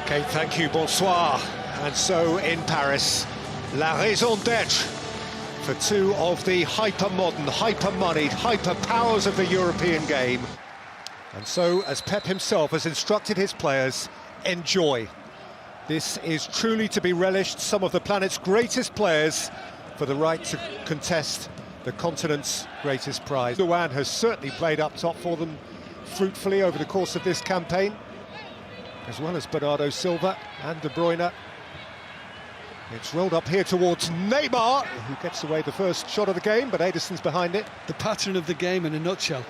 Okay, thank you, bonsoir. And so in Paris, la raison d'être for two of the hyper-modern, hyper-moneyed, hyper-powers of the European game. And so, as Pep himself has instructed his players, enjoy. This is truly to be relished, some of the planet's greatest players for the right to contest the continent's greatest prize. Luan has certainly played up top for them fruitfully over the course of this campaign, as well as Bernardo Silva and De Bruyne. It's rolled up here towards Neymar, who gets away the first shot of the game, but Ederson's behind it. The pattern of the game in a nutshell.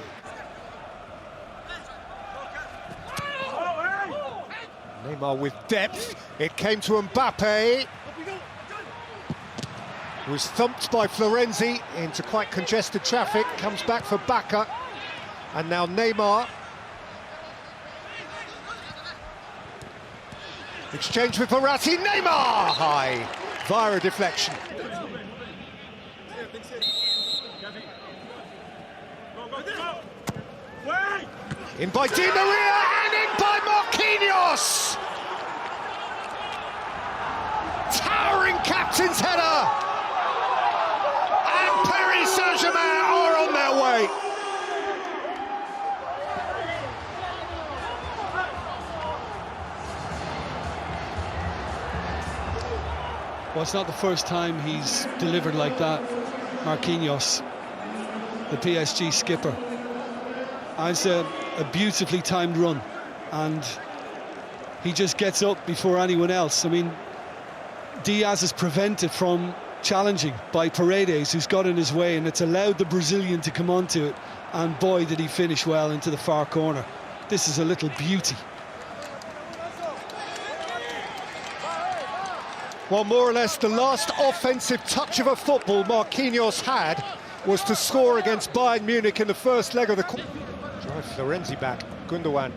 Neymar with depth, it came to Mbappe. Was thumped by Florenzi into quite congested traffic, comes back for Bacca, and now Neymar. Exchange with Verratti, Neymar! High, via a deflection. In by Di Maria and in by Marquinhos! Towering captain's header! And Paris Saint-Germain are on their way. Well, it's not the first time he's delivered like that. Marquinhos, the PSG skipper. It's a beautifully timed run, and he just gets up before anyone else. I mean, Diaz is prevented from challenging by Paredes, who's got in his way, and it's allowed the Brazilian to come onto it, and boy did he finish well into the far corner. This is a little beauty. Well, more or less the last offensive touch of a football Marquinhos had was to score against Bayern Munich in the first leg of the... Drive Florenzi back, Gundogan.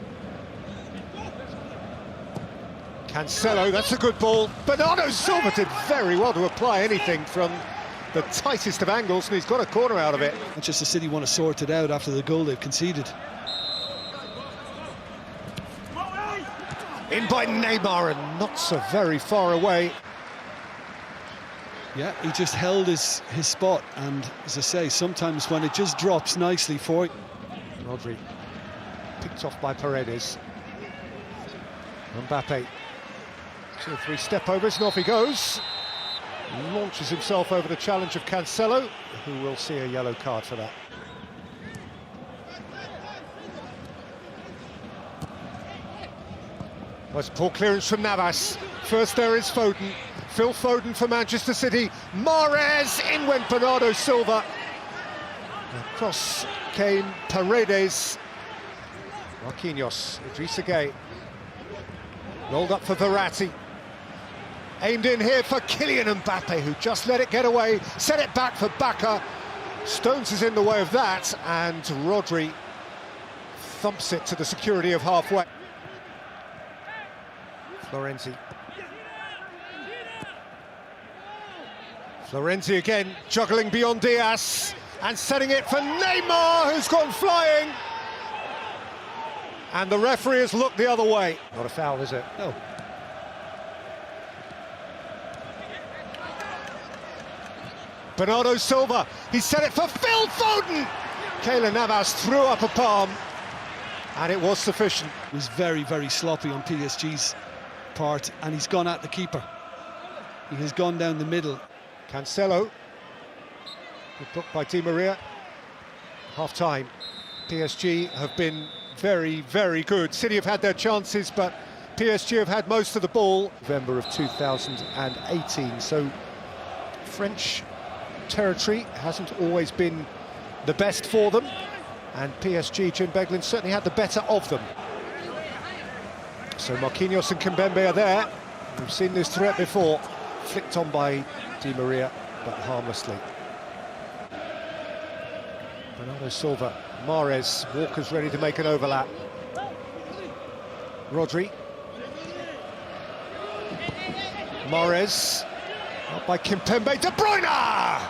Cancelo, that's a good ball. Bernardo Silva did very well to apply anything from the tightest of angles, and he's got a corner out of it. Manchester City want to sort it out after the goal they've conceded. In by Neymar, and not so very far away. Yeah, he just held his spot, and as I say, sometimes when it just drops nicely for you. Rodri, picked off by Paredes. Mbappe, 2 or 3 step-overs, and off he goes. Launches himself over the challenge of Cancelo, who will see a yellow card for that. Well, it's poor clearance from Navas. First there is Foden. Phil Foden for Manchester City. Mahrez in went Bernardo Silva. Across came Paredes. Marquinhos, Idrissa Gueye. Rolled up for Verratti. Aimed in here for Kylian Mbappe, who just let it get away. Set it back for Bacca. Stones is in the way of that, and Rodri thumps it to the security of halfway. Florenzi. Florenzi again, juggling beyond Diaz, and setting it for Neymar, who's gone flying. And the referee has looked the other way. Not a foul, is it? No. Bernardo Silva, he set it for Phil Foden! Keylor Navas threw up a palm, and it was sufficient. It was very, very sloppy on PSG's part, and he's gone at the keeper. He has gone down the middle. Cancelo, good block by Di Maria. Half-time, PSG have been very, very good. City have had their chances, but PSG have had most of the ball. November of 2018, so French territory hasn't always been the best for them, and PSG, Jim Beglin, certainly had the better of them. So Marquinhos and Kimpembe are there. We've seen this threat before. Flicked on by Di Maria, but harmlessly. Bernardo Silva, Mahrez, Walker's ready to make an overlap. Rodri. Mahrez, up by Kimpembe, De Bruyne!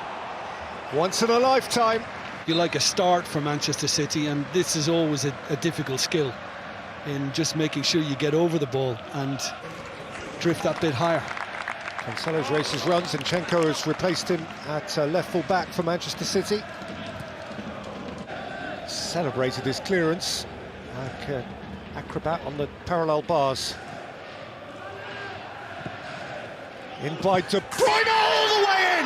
Once in a lifetime. You like a start for Manchester City, and this is always a difficult skill in just making sure you get over the ball, and drift that bit higher. Cancelo's races run. Zinchenko has replaced him at left full back for Manchester City. Celebrated his clearance like an acrobat on the parallel bars. In by De Bruyne, all the way in!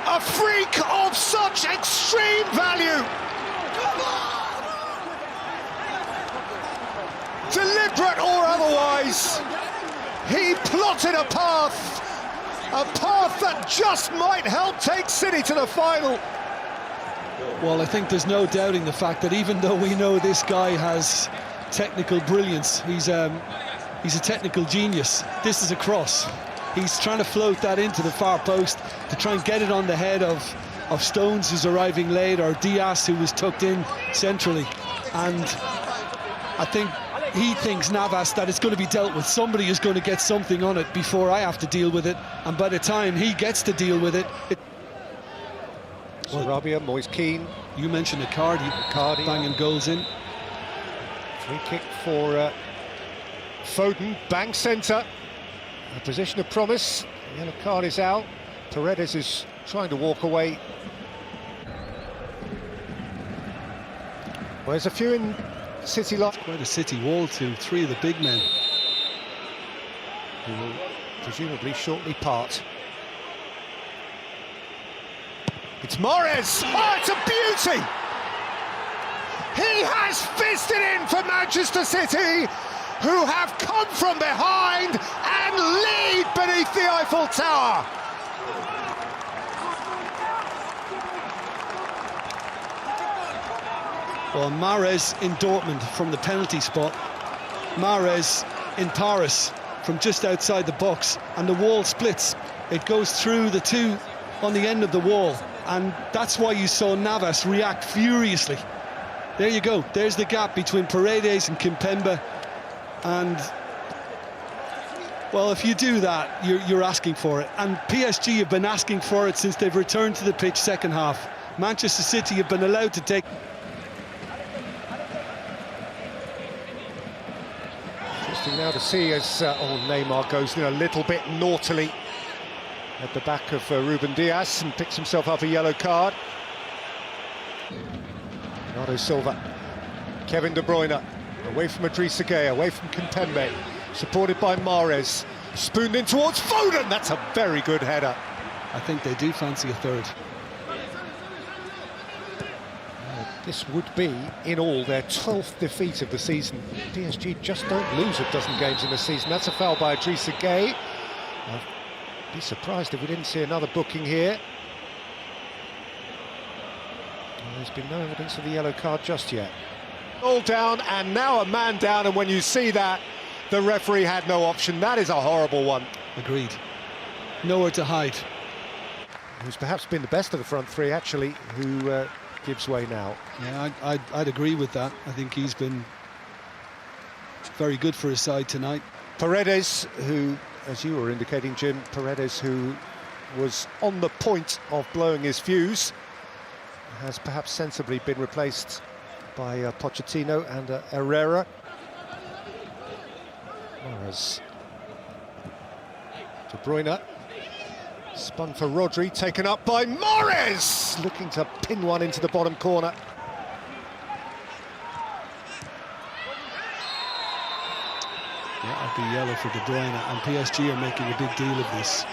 A freak of such extreme value! Deliberate or otherwise, he plotted a path that just might help take City to the final. Well, I think there's no doubting the fact that even though we know this guy has technical brilliance, he's a technical genius. This is a cross. He's trying to float that into the far post to try and get it on the head of Stones, who's arriving late, or Diaz, who was tucked in centrally. And I think he thinks, Navas, that it's going to be dealt with. Somebody is going to get something on it before I have to deal with it. And by the time he gets to deal with it... Sarabia, Moise Keane. You mentioned Icardi banging goals in. Free kick for Foden, bang centre. A position of promise. The yellow card is out. Paredes is trying to walk away. Well, there's a few in City lot. Quite a City wall to three of the big men, who will presumably shortly part. It's Mahrez! Oh, it's a beauty! He has fisted in for Manchester City, who have come from behind and lead beneath the Eiffel Tower. Well, Mahrez in Dortmund from the penalty spot, Mahrez in Paris from just outside the box, and the wall splits. It goes through the two on the end of the wall, and that's why you saw Navas react furiously. There you go, there's the gap between Paredes and Kimpembe, and well, if you do that, you're asking for it. And PSG have been asking for it since they've returned to the pitch second half. Manchester City have been allowed to take... Interesting now to see as Neymar goes in a little bit naughtily at the back of Ruben Diaz and picks himself up a yellow card. Bernardo Silva, Kevin De Bruyne, away from Idrissa Gueye, away from Kimpembe, supported by Mahrez, spooned in towards Foden. That's a very good header. I think they do fancy a third. This would be, in all, their 12th defeat of the season. PSG just don't lose a dozen games in the season. That's a foul by Idrissa Gueye. I'd be surprised if we didn't see another booking here. Well, there's been no evidence of the yellow card just yet. All down, and now a man down, and when you see that, the referee had no option. That is a horrible one. Agreed. Nowhere to hide. Who's perhaps been the best of the front three, actually, who gives way now. Yeah, I'd agree with that. I think he's been very good for his side tonight. Paredes, who, as you were indicating, Jim, Paredes, who was on the point of blowing his fuse, has perhaps sensibly been replaced by Pochettino and Herrera. Mahrez. De Bruyne. Spun for Rodri, taken up by Mahrez! Looking to pin one into the bottom corner. Yeah, I'd be yellow for De Bruyne, and PSG are making a big deal of this.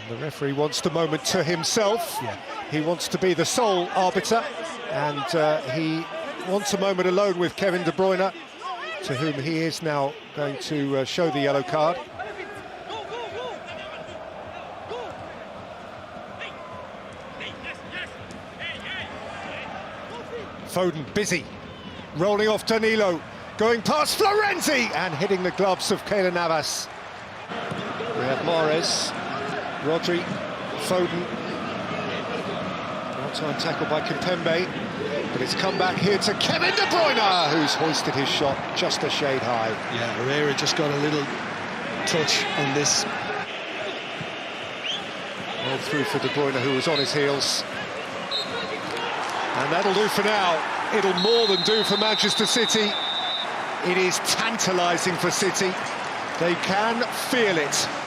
And the referee wants the moment to himself. Yeah. He wants to be the sole arbiter, and he wants a moment alone with Kevin De Bruyne, to whom he is now going to show the yellow card. Foden busy, rolling off Danilo, going past Florenzi and hitting the gloves of Keylor Navas. We have Mahrez, Rodri, Foden. Well-timed tackle by Kimpembe, but it's come back here to Kevin De Bruyne, who's hoisted his shot just a shade high. Yeah, Herrera just got a little touch on this. Well through for De Bruyne, who was on his heels. And that'll do for now. it'll more than do for Manchester City. It is tantalising for City. They can feel it.